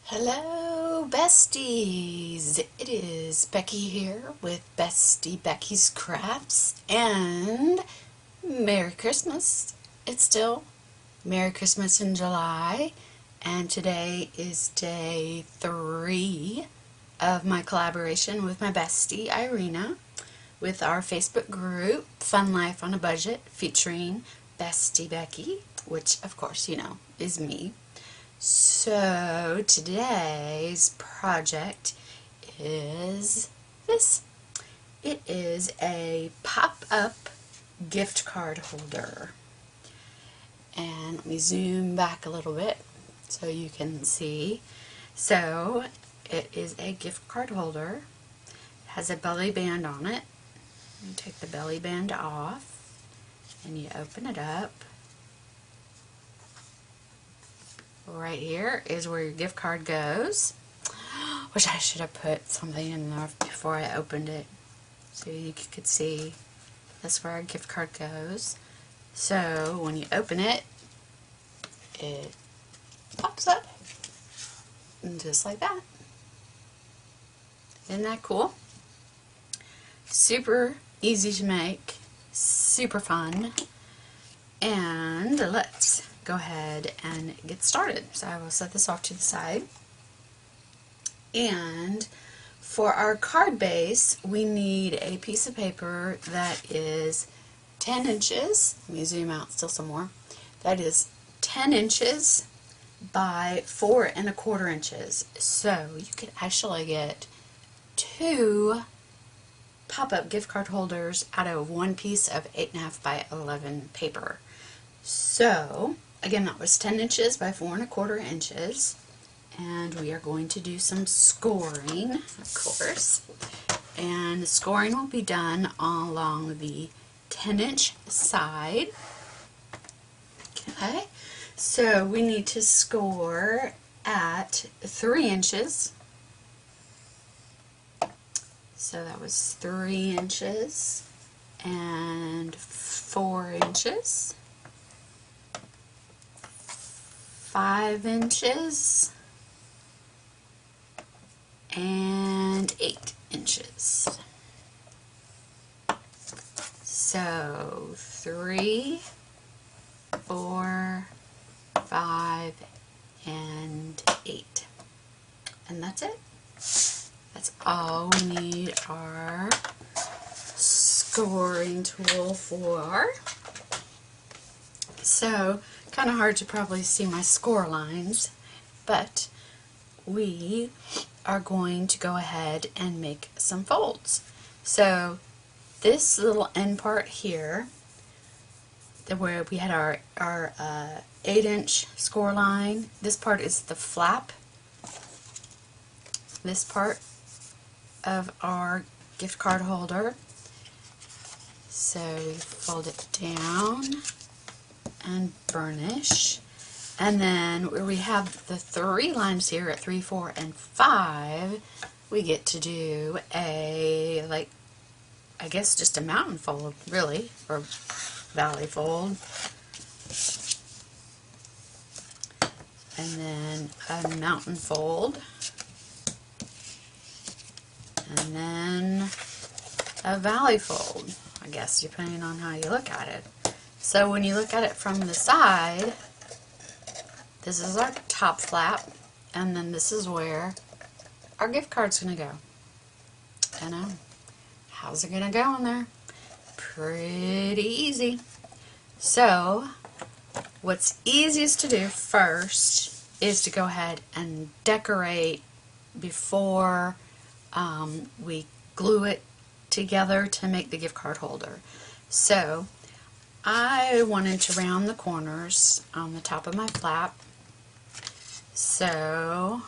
Hello, besties! It is Becky here with Bestie Becky's Crafts, and Merry Christmas! It's still Merry Christmas in July, and today is day 3 of my collaboration with my bestie Irina with our Facebook group, Fun Life on a Budget, featuring Bestie Becky, which of course you know is me. So today's project is this. It is a pop-up gift card holder. And let me zoom back a little bit so you can see. So it is a gift card holder. It has a belly band on it. You take the belly band off and you open it up. Right here is where your gift card goes. Wish I should have put something in there before I opened it so you could see that's where our gift card goes. So when you open it, it pops up just like that. Isn't that cool? Super easy to make, super fun, and let's go ahead and get started. So I will set this off to the side. And for our card base, we need a piece of paper that is 10 inches. Let me zoom out still some more. That is 10 inches by 4 1/4 inches. So you could actually get 2 pop-up gift card holders out of one piece of 8.5 by 11 paper. So again, that was 10 inches by 4 1/4 inches, and we are going to do some scoring, of course, and the scoring will be done along the 10-inch side. Okay, so we need to score at 3 inches, so that was 3 inches and 4 inches. 5 inches and 8 inches. So 3, 4, 5, and 8. And that's it. That's all we need our scoring tool for. So kind of hard to probably see my score lines, but we are going to go ahead and make some folds. So this little end part here, where we had our 8-inch score line, this part is the flap. This part of our gift card holder. So we fold it down and burnish, and then where we have the 3 lines here at 3, 4, and 5, we get to do a, like, I guess just a mountain fold, really, or valley fold, and then a mountain fold, and then a valley fold, I guess, depending on how you look at it. So when you look at it from the side, this is our top flap, and then this is where our gift card's going to go. And how's it going to go in there? Pretty easy. So what's easiest to do first is to go ahead and decorate before we glue it together to make the gift card holder. So I wanted to round the corners on the top of my flap, so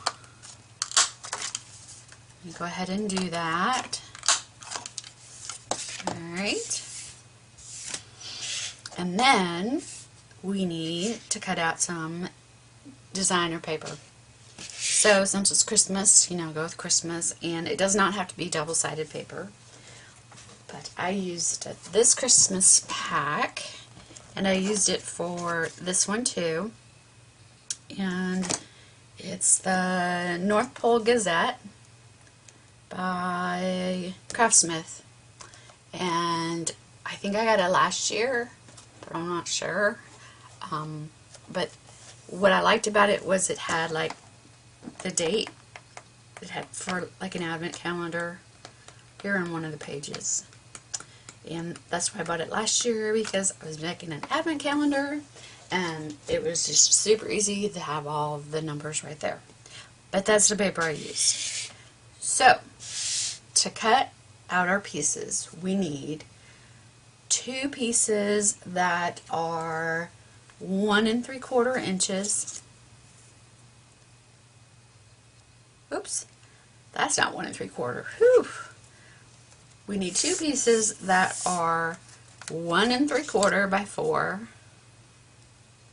let me go ahead and do that. Alright, and then we need to cut out some designer paper. So since it's Christmas, you know, go with Christmas, and it does not have to be double-sided paper. But I used this Christmas pack, and I used it for this one too, and it It's the North Pole Gazette by Craftsmith, and I think I got it last year, but I'm not sure. But what I liked about it was it had like the date. It had for like an advent calendar here on one of the pages. And that's why I bought it last year, because I was making an advent calendar and it was just super easy to have all the numbers right there. But that's the paper I used. So, to cut out our pieces, we need 2 pieces that are 1 3/4 inches. Oops, that's not 1 3/4. Whew. We need 2 pieces that are 1 3/4 by 4.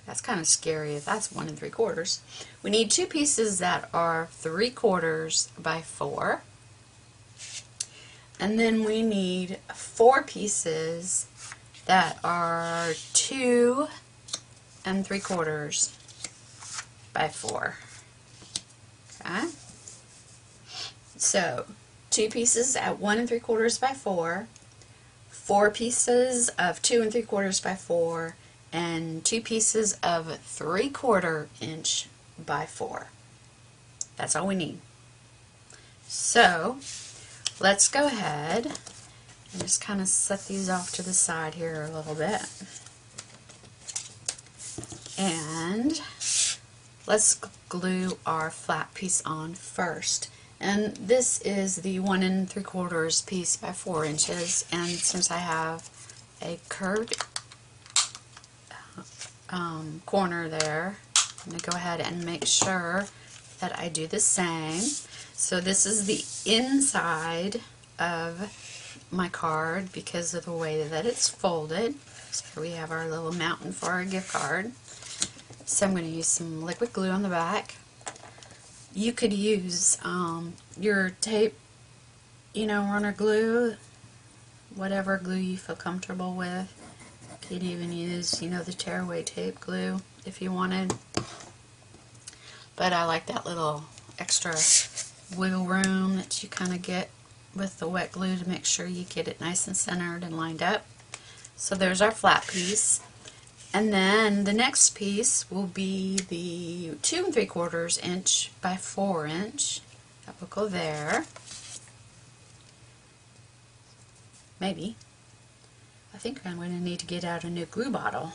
That's kind of scary if that's 1 3/4. We need 2 pieces that are 3/4 by 4. And then we need 4 pieces that are 2 3/4 by 4. Okay? So, 2 pieces at 1 3/4 by 4, 4 pieces of 2 3/4 by 4, and 2 pieces of 3/4 inch by 4. That's all we need. So, let's go ahead and just kind of set these off to the side here a little bit. And let's glue our flat piece on first. And this is the 1 3/4 piece by 4 inches. And since I have a curved corner there, I'm going to go ahead and make sure that I do the same. So this is the inside of my card because of the way that it's folded. So here we have our little mountain for our gift card. So I'm going to use some liquid glue on the back. You could use your tape, runner glue, whatever glue you feel comfortable with. You could even use, the tearaway tape glue if you wanted. But I like that little extra wiggle room that you kind of get with the wet glue to make sure you get it nice and centered and lined up. So there's our flat piece. And then the next piece will be the 2 3/4 inch by 4 inch. That will go there. Maybe. I think I'm going to need to get out a new glue bottle.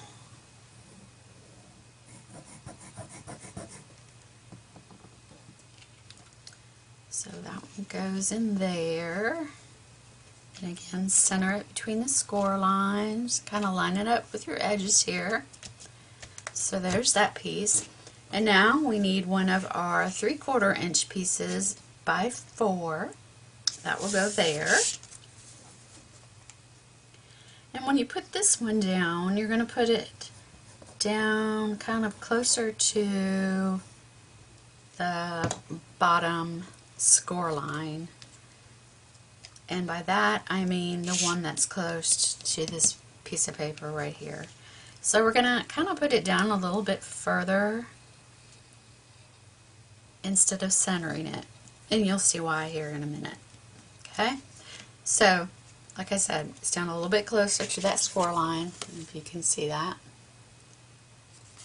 So that one goes in there. And again, center it between the score lines. Kind of line it up with your edges here. So there's that piece. And now we need one of our 3/4 inch pieces by 4. That will go there. And when you put this one down, you're going to put it down kind of closer to the bottom score line. And by that I mean the one that's close to this piece of paper right here. So we're going to kind of put it down a little bit further instead of centering it. And you'll see why here in a minute. Okay? So, like I said, it's down a little bit closer to that score line, if you can see that.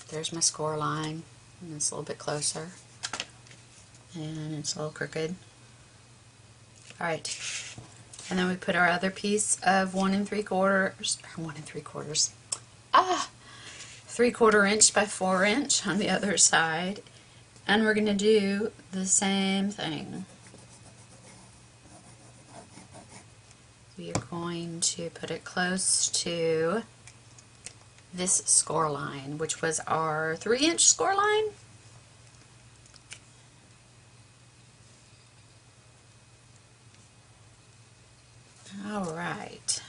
There's my score line, and it's a little bit closer. And it's a little crooked. Alright. And then we put our other piece of 1 3/4, 3/4 inch by 4 inch on the other side. And we're going to do the same thing. We are going to put it close to this score line, which was our 3-inch score line. Alright.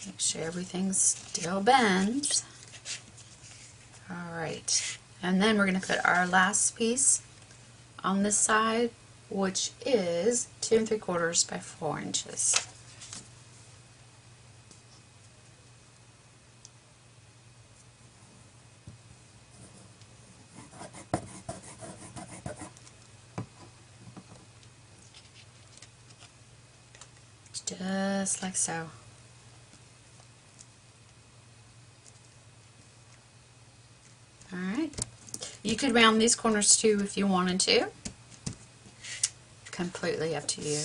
Make sure everything still bends. Alright. And then we're going to put our last piece on this side, which is 2 3/4 by 4 inches. just like so. Alright, you could round these corners too if you wanted to. Completely up to you.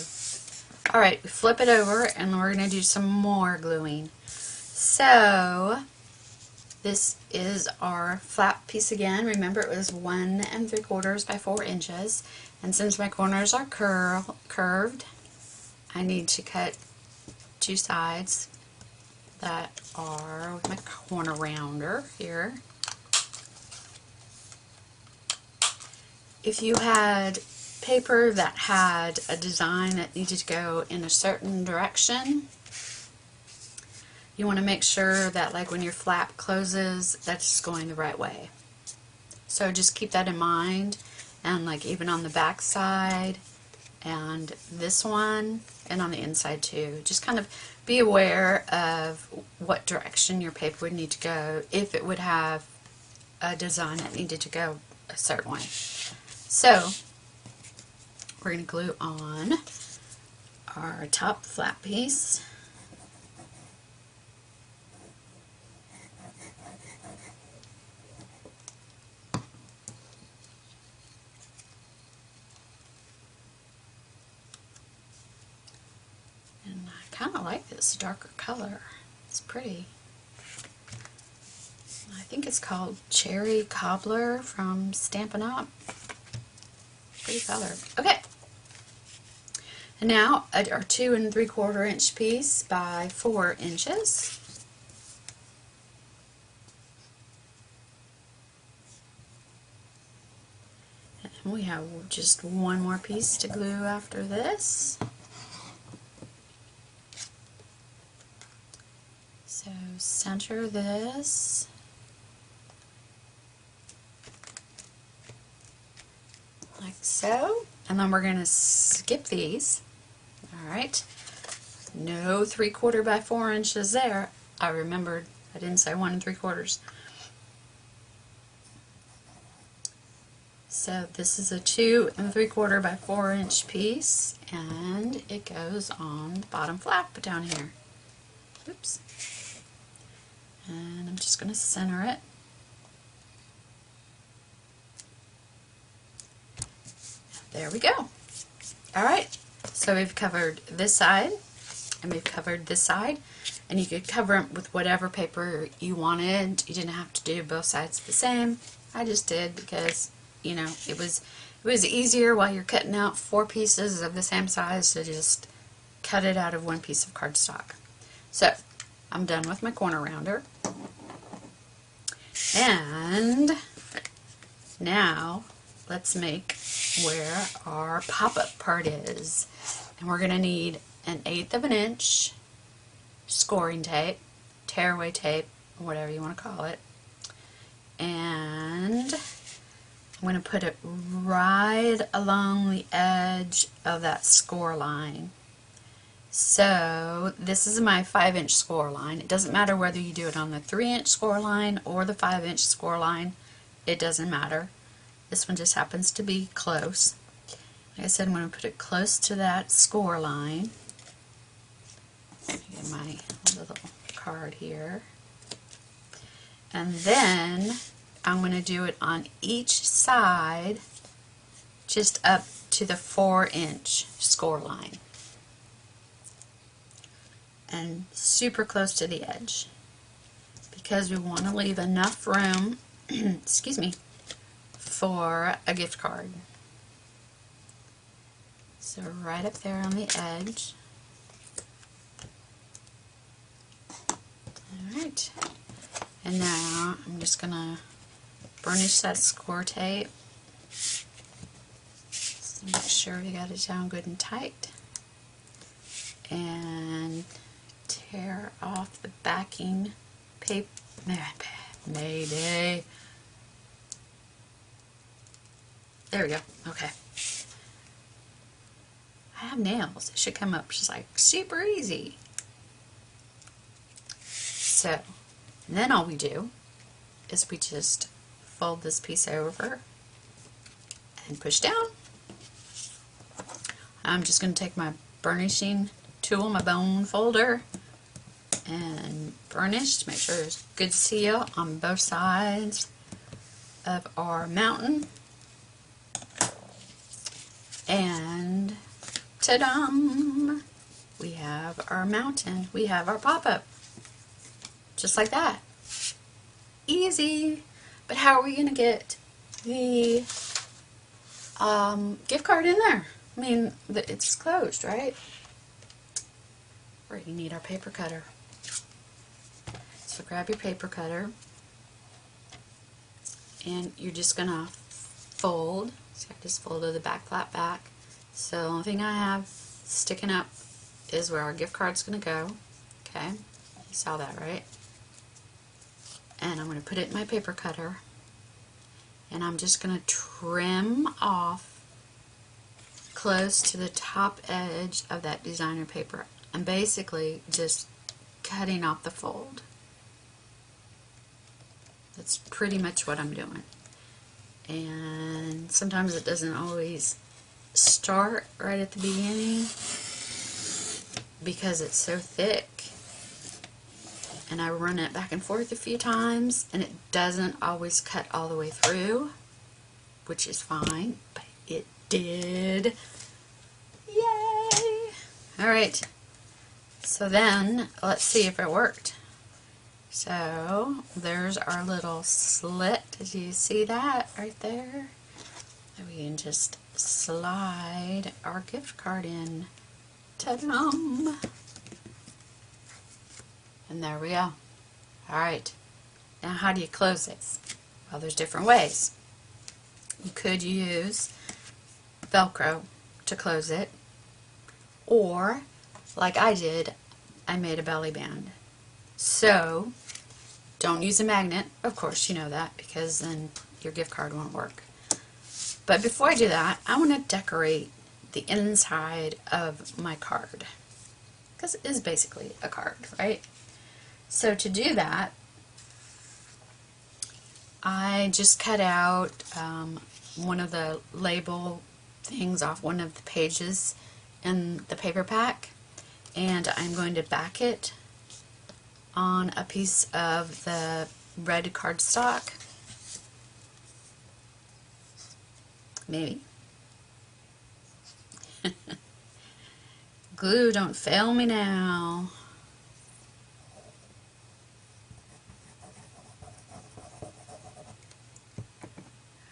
Alright, flip it over and we're going to do some more gluing. So, this is our flap piece again. Remember it was 1 3/4 by 4 inches. And since my corners are curved, I need to cut 2 sides that are with my corner rounder here. If you had paper that had a design that needed to go in a certain direction, you want to make sure that like when your flap closes, that's going the right way. So just keep that in mind, and like even on the back side and this one and on the inside too, just kind of be aware of what direction your paper would need to go if it would have a design that needed to go a certain way. So we're going to glue on our top flap piece. And I kind of like this darker color. It's pretty. I think it's called Cherry Cobbler from Stampin' Up! Pretty color. Okay. And now our 2 3/4 inch piece by 4 inches. And we have just one more piece to glue after this. So center this. Like so. And then we're going to skip these. Alright. No 3/4 by 4 inches there. I remembered I didn't say 1 3/4. So this is a 2 3/4 by 4 inch piece, and it goes on the bottom flap down here. Oops. And I'm just going to center it. There we go. Alright, so we've covered this side, and we've covered this side, and you could cover them with whatever paper you wanted. You didn't have to do both sides the same. I just did because, you know, it was easier while you're cutting out 4 pieces of the same size to just cut it out of one piece of cardstock. So, I'm done with my corner rounder. And now let's make where our pop-up part is. And we're going to need 1/8 inch scoring tape, tearaway tape, whatever you want to call it. And I'm going to put it right along the edge of that score line. So this is my 5-inch score line. It doesn't matter whether you do it on the 3-inch score line or the 5-inch score line. It doesn't matter. This one just happens to be close. Like I said, I'm going to put it close to that score line. Get my little card here. And then I'm going to do it on each side just up to the 4-inch score line. And super close to the edge, because we want to leave enough room excuse me, for a gift card. So right up there on the edge. Alright, and now I'm just going to burnish that score tape. So make sure we got it down good and tight. And tear off the backing paper. Mayday. There we go. Okay. I have nails. It should come up just like super easy. So, then all we do is we just fold this piece over and push down. I'm just going to take my burnishing tool, my bone folder, and burnished. Make sure there's good seal on both sides of our mountain. And ta-dam! We have our mountain. We have our pop-up. Just like that. Easy. But how are we going to get the gift card in there? I mean, it's closed, right? Or you need our paper cutter. So grab your paper cutter, and you're just going to fold. So I just folded the back flap back. So the only thing I have sticking up is where our gift card's going to go. Okay, you saw that, right? And I'm going to put it in my paper cutter, and I'm just going to trim off close to the top edge of that designer paper. I'm basically just cutting off the fold. That's pretty much what I'm doing. And sometimes it doesn't always start right at the beginning because it's so thick. And I run it back and forth a few times, and it doesn't always cut all the way through, which is fine, but it did. Yay! Alright, so then let's see if it worked. So there's our little slit. Did you see that right there? And we can just slide our gift card in. Ta-dam! And there we go. Alright, now how do you close this? Well, there's different ways. You could use Velcro to close it, or like I did, I made a belly band. So don't use a magnet, of course you know that, because then your gift card won't work. But before I do that, I want to decorate the inside of my card, because it is basically a card, right? So to do that, I just cut out one of the label things off one of the pages in the paper pack, and I'm going to back it on a piece of the red cardstock. Maybe. Glue, don't fail me now.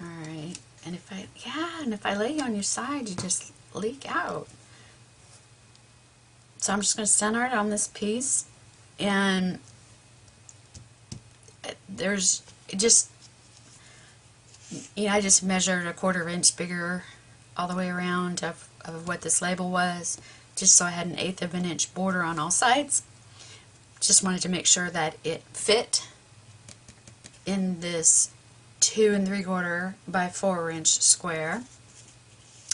Alright, and if I lay you on your side, you just leak out. So I'm just going to center it on this piece, and there's just, I just measured a 1/4 inch bigger all the way around of what this label was, just so I had an 1/8 of an inch border on all sides. Just wanted to make sure that it fit in this 2 3/4 by 4 inch square.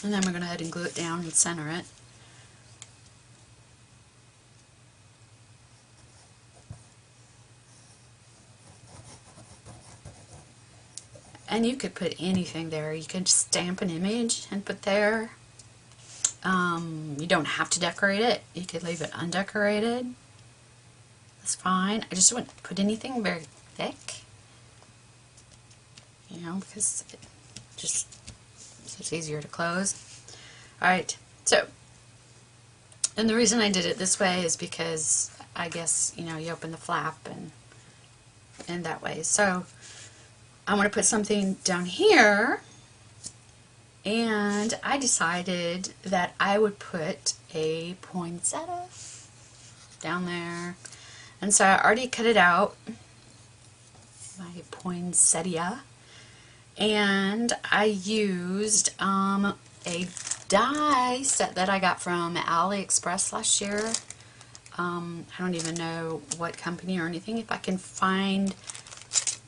And then we're going to go ahead and glue it down and center it. And you could put anything there. You could stamp an image and put there. You don't have to decorate it. You could leave it undecorated. That's fine. I just wouldn't put anything very thick, because it's easier to close. Alright, so, and the reason I did it this way is because I guess, you open the flap and that way. So, I'm going to put something down here, and I decided that I would put a poinsettia down there. And so I already cut it out, my poinsettia, and I used a die set that I got from AliExpress last year. I don't even know what company or anything. If I can find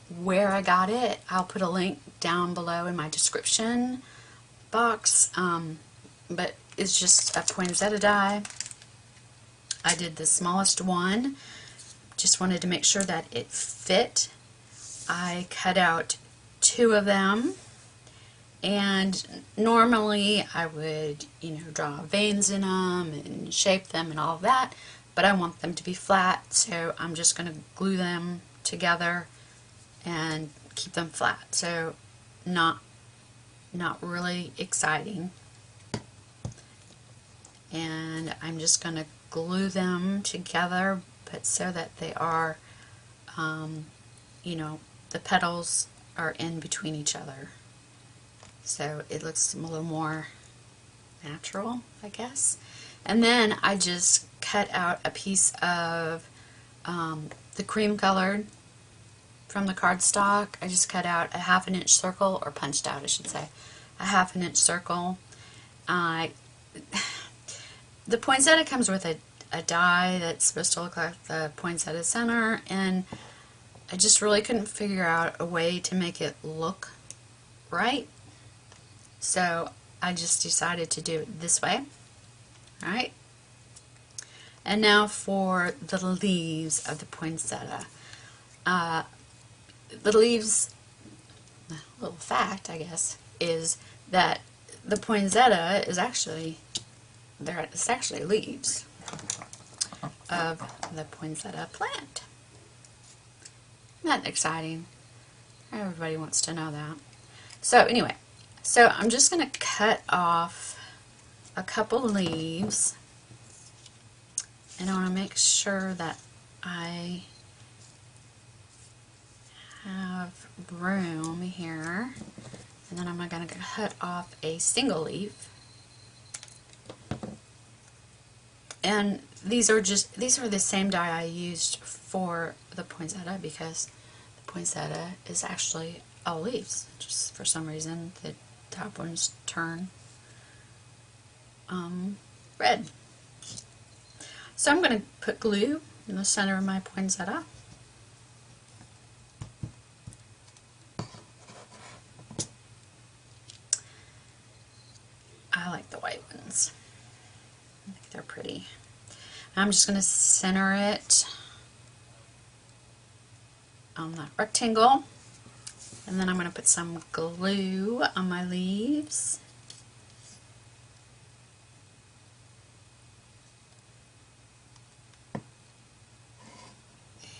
where I got it, I'll put a link down below in my description box, but it's just a poinsettia die. I did the smallest one, just wanted to make sure that it fit. I cut out 2 of them, And normally I would, draw veins in them and shape them and all of that, but I want them to be flat, so I'm just going to glue them together and keep them flat. So not really exciting. And I'm just going to glue them together, but so that they are, the petals are in between each other. So it looks a little more natural, I guess. And then I just cut out a piece of the cream colored from the cardstock. I just cut out a 1/2 inch circle, or punched out I should say, a 1/2 inch circle. The poinsettia comes with a die that's supposed to look like the poinsettia center, and I just really couldn't figure out a way to make it look right. So I just decided to do it this way. Alright. And now for the leaves of the poinsettia. The leaves, a little fact I guess, is that the poinsettia is actually, it's actually leaves of the poinsettia plant. Isn't that exciting? Everybody wants to know that. So anyway, so I'm just going to cut off a couple leaves, and I want to make sure that I have room here, and then I'm going to cut off a single leaf. And these are the same die I used for the poinsettia, because the poinsettia is actually all leaves. Just for some reason the top ones turn red. So I'm going to put glue in the center of my poinsettia. I like the white ones. I think they're pretty. I'm just going to center it on that rectangle, and then I'm going to put some glue on my leaves.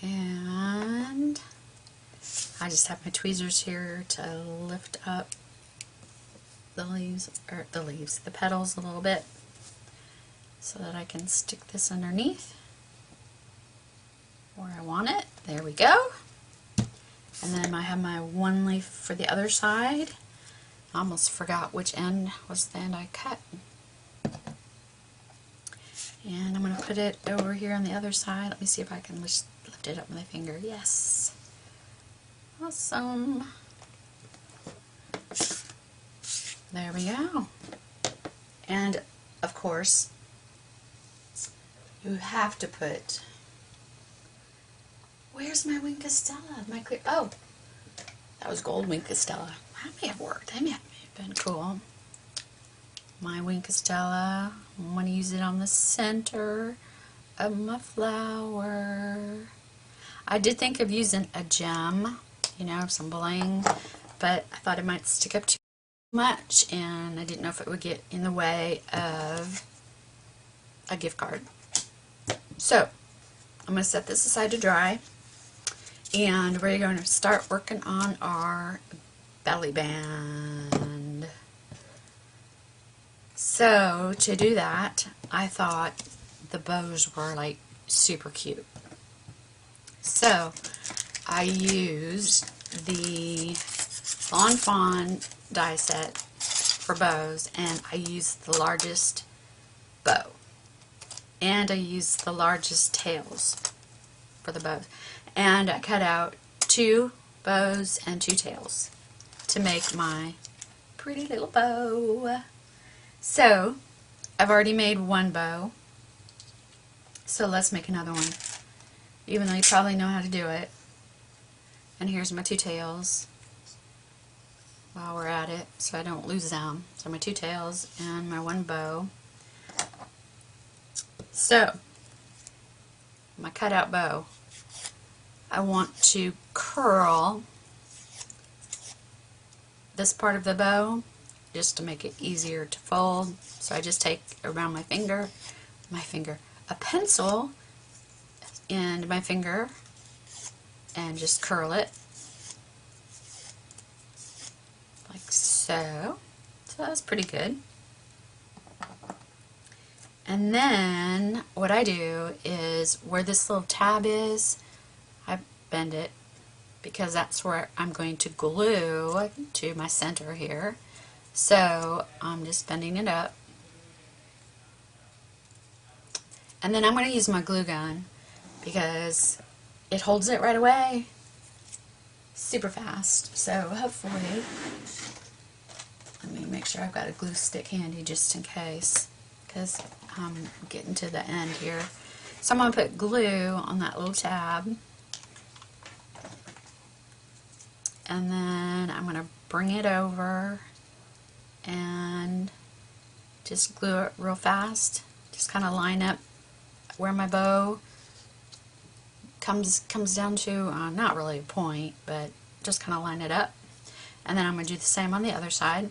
And I just have my tweezers here to lift up the leaves, the petals a little bit, so that I can stick this underneath where I want it. There we go. And then I have my one leaf for the other side. I almost forgot which end was the end I cut. And I'm going to put it over here on the other side. Let me see if I can lift it up with my finger. Yes. Awesome. There we go. And of course, you have to put, where's my wing Castella? My clear, oh, that was gold wing Castella. That may have worked. That may have been cool. My wing Castella, I want to use it on the center of my flower. I did think of using a gem, some bling, but I thought it might stick up too much, and I didn't know if it would get in the way of a gift card. So I'm going to set this aside to dry, and we're going to start working on our belly band. So to do that, I thought the bows were like super cute. So I used the Fawn Fawn die set for bows, and I used the largest bow. And I used the largest tails for the bows. And I cut out 2 bows and 2 tails to make my pretty little bow. So, I've already made 1 bow. So let's make another one. Even though you probably know how to do it. And here's my 2 tails while we're at it, so I don't lose them. So my 2 tails and my 1 bow. So, my cutout bow, I want to curl this part of the bow just to make it easier to fold. So I just take around my finger, a pencil and my finger, and just curl it like so. So that's pretty good. And then what I do is where this little tab is, I bend it because that's where I'm going to glue to my center here. So I'm just bending it up. And then I'm going to use my glue gun because it holds it right away super fast. So hopefully, let me make sure I've got a glue stick handy just in case, because I'm getting to the end here. So I'm going to put glue on that little tab, and then I'm going to bring it over and just glue it real fast. Just kind of line up where my bow comes down to, not really a point, but just kind of line it up. And then I'm going to do the same on the other side.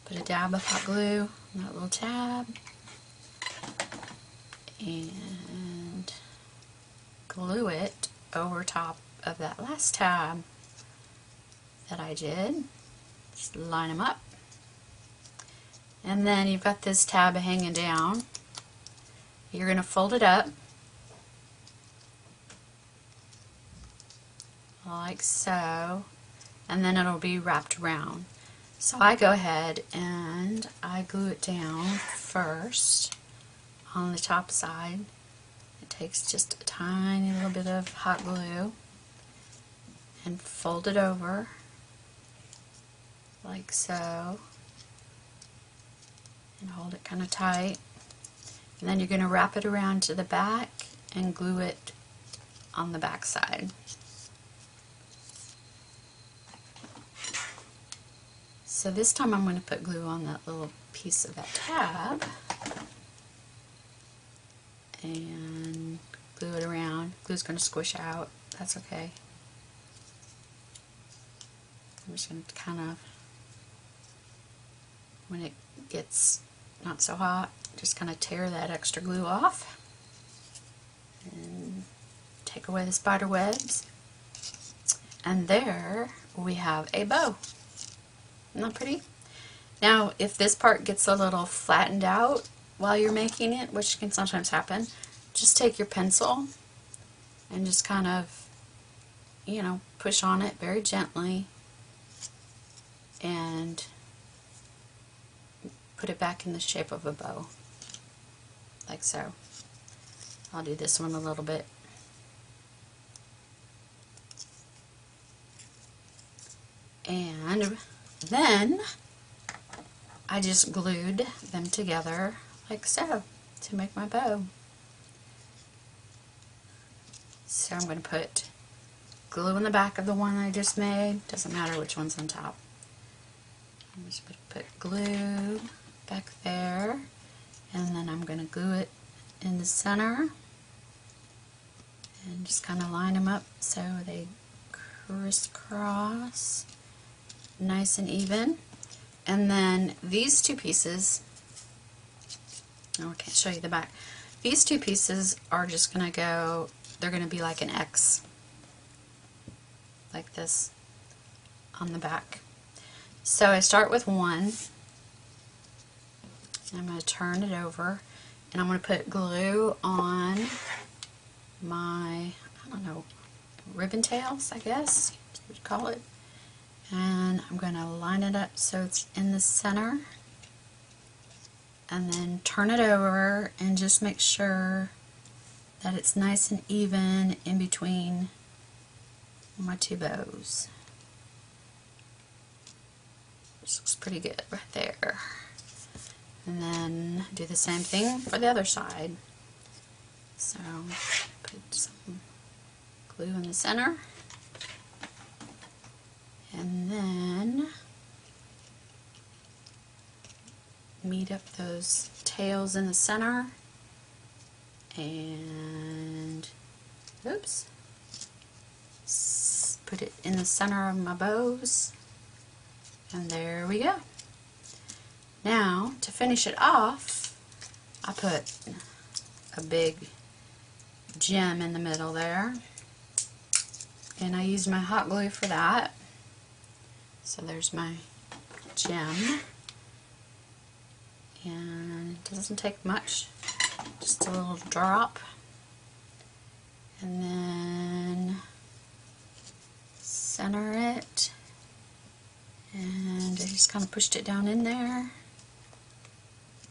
Put a dab of hot glue on that little tab and glue it over top of that last tab that I did. Just line them up. And then you've got this tab hanging down. You're going to fold it up like so, and then it'll be wrapped around. So I go ahead and I glue it down first on the top side. It takes just a tiny little bit of hot glue and fold it over like so, and hold it kind of tight. And then you're going to wrap it around to the back and glue it on the back side. So this time I'm going to put glue on that little piece of that tab and glue it around. Glue's going to squish out. That's okay. I'm just going to kind of, when it gets not so hot, just kind of tear that extra glue off and take away the spider webs. And there we have a bow. Isn't that pretty? Now, if this part gets a little flattened out while you're making it, which can sometimes happen, just take your pencil and just kind of, you know, push on it very gently and put it back in the shape of a bow, like so. I'll do this one a little bit. And then I just glued them together like so to make my bow. So I'm going to put glue in the back of the one I just made. Doesn't matter which one's on top. I'm just going to put glue back there, and then I'm going to glue it in the center and just kind of line them up so they crisscross nice and even. And then these two pieces, oh, I can't show you the back. These two pieces are just going to go, they're going to be like an X, like this on the back. So I start with one, and I'm going to turn it over, and I'm going to put glue on my, I don't know, ribbon tails, I guess you would call it. And I'm going to line it up so it's in the center, and then turn it over and just make sure that it's nice and even in between my two bows. This looks pretty good right there. And then do the same thing for the other side. So put some glue in the center. And then meet up those tails in the center, and oops, put it in the center of my bows, And there we go. Now, to finish it off, I put a big gem in the middle there. And I used my hot glue for that. So there's my gem. And it doesn't take much, just a little drop. And then center it. And I just kind of pushed it down in there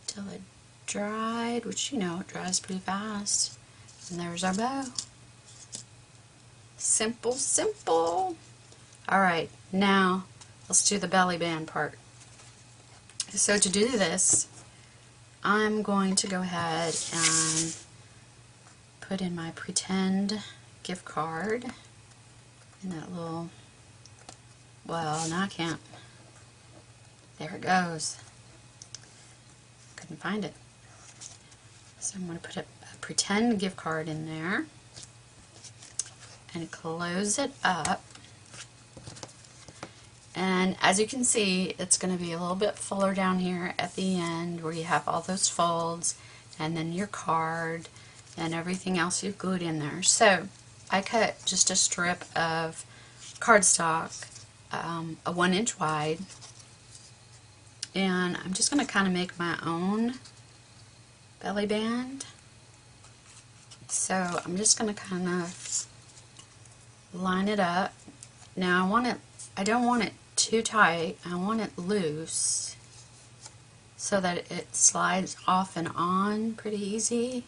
until it dried, which, you know, it dries pretty fast. And there's our bow. Simple, simple. Alright, now let's do the belly band part. So to do this, I'm going to go ahead and put in my pretend gift card in that little, well, now I can't. There it goes. Couldn't find it. So I'm going to put a pretend gift card in there and close it up. And as you can see, it's going to be a little bit fuller down here at the end where you have all those folds and then your card and everything else you've glued in there. So I cut just a strip of cardstock, a 1 inch wide, and I'm just going to kind of make my own belly band. So I'm just going to kind of line it up. Now I don't want it too tight, I want it loose so that it slides off and on pretty easy.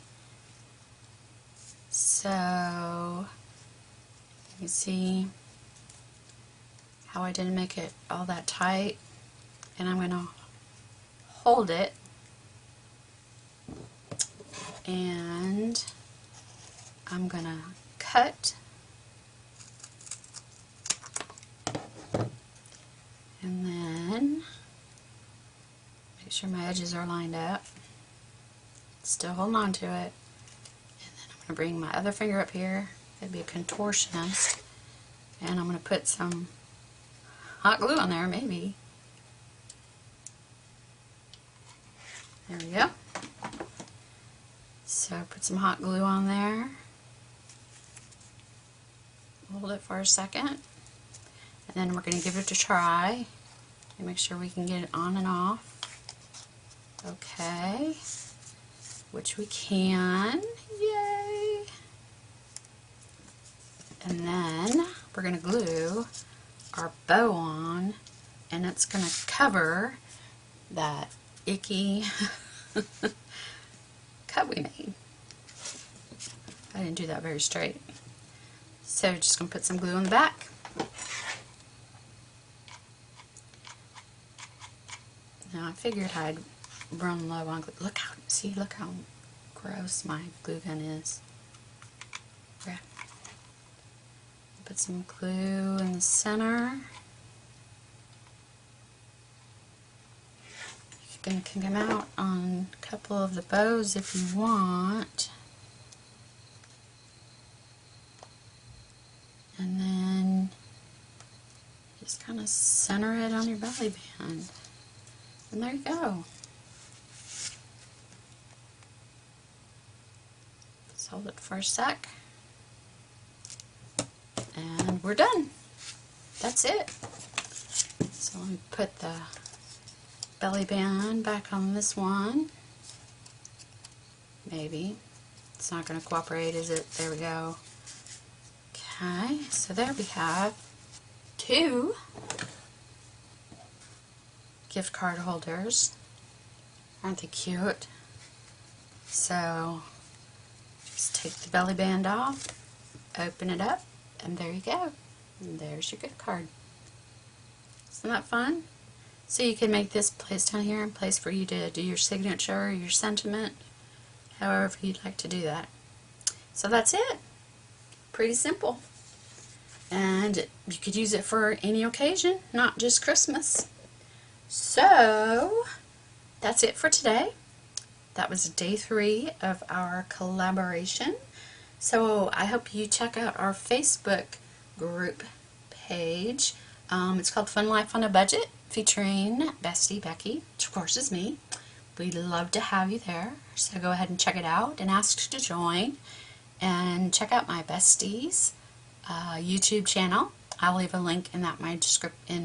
So you can see how I didn't make it all that tight, and I'm going to hold it and I'm going to cut. And then make sure my edges are lined up. Still holding on to it. And then I'm going to bring my other finger up here. It'd be a contortionist. And I'm going to put some hot glue on there, maybe. There we go. So put some hot glue on there. Hold it for a second. And then we're going to give it a try and make sure we can get it on and off. Okay, which we can. Yay! And then we're going to glue our bow on, and it's going to cover that icky cut we made. I didn't do that very straight. So just going to put some glue on the back. Now I figured I'd run low on glue. Look how gross my glue gun is. Okay. Put some glue in the center. You can come out on a couple of the bows if you want. And then just kind of center it on your belly band. And there you go. Just hold it for a sec. And we're done. That's it. So let me put the belly band back on this one. Maybe. It's not going to cooperate, is it? There we go. Okay, so there we have 2 gift card holders. Aren't they cute? So just take the belly band off, open it up, and there you go. And there's your gift card. Isn't that fun? So you can make this place down here a place for you to do your signature, your sentiment, however you'd like to do that. So that's it. Pretty simple. And you could use it for any occasion, not just Christmas. So that's it for today. That was day 3 of our collaboration. So I hope you check out our Facebook group page. It's called Fun Life on a Budget. featuring Bestie Becky, which of course is me. We'd love to have you there, so go ahead and check it out and ask to join. And check out my Bestie's YouTube channel. I'll leave a link in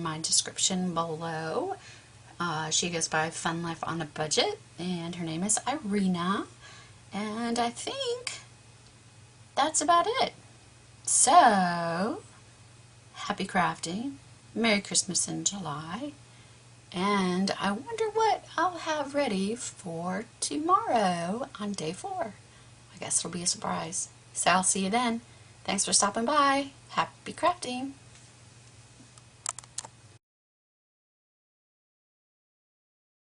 my description below. She goes by Fun Life on a Budget, and her name is Irina. And I think that's about it. So, happy crafting, Merry Christmas in July, and I wonder what I'll have ready for tomorrow on day 4. I guess it'll be a surprise. So I'll see you then. Thanks for stopping by. Happy crafting.